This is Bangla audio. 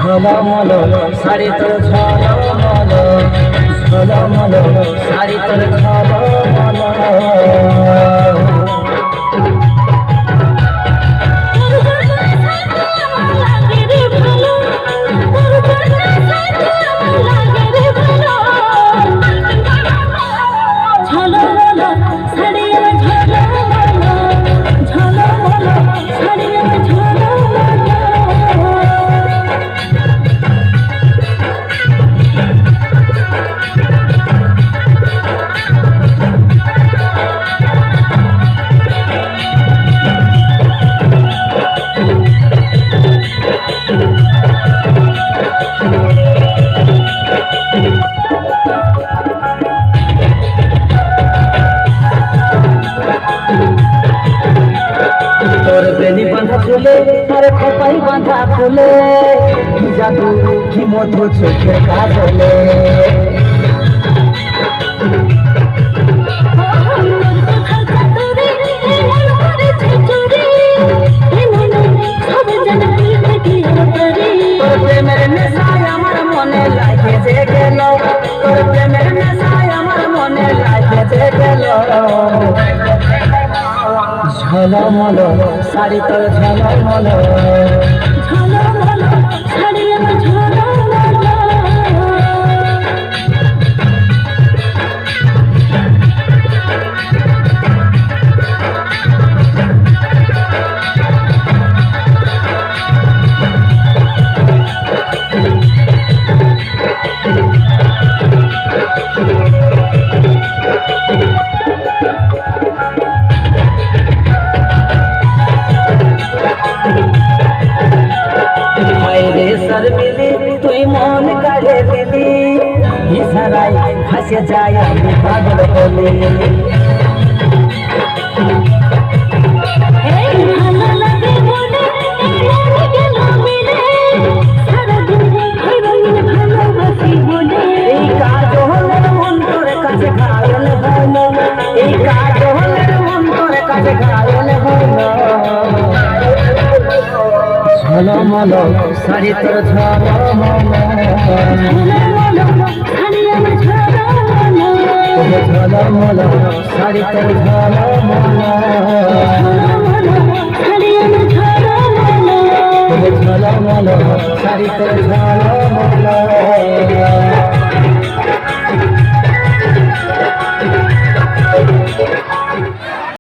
ঝলমল শাড়ি তোর ঝলমল, ঝলমল শাড়ি তোর ঝলমল। তোর বেনি বাঁধা ফুলে আর খোপাই বাঁধা ফুলে, কি জাদু কি মধু চোখের কাজলে। তোর প্রেমের নেশায় আমার মনে লাগে যে গেল, তোর প্রেমের নেশায় আমার মনে লাগে যে গেল। ঝলমল শাড়ি তোর ঝলমল, ঝলমল শাড়ি আমার ঝলমল। তুই মন কাড়ে দিলি, ইশারায় ভাসে যায় আমি পাগল বলি। এই কাজ হলে মন তোর কাছে ঘায়ল হইল, এই কাজ হলে মন তোর কাছে ঘায়ল হইল। ঝলমল শাড়ি তোর ঝলমল, ঝলমল শাড়ি তোর ঝলমল।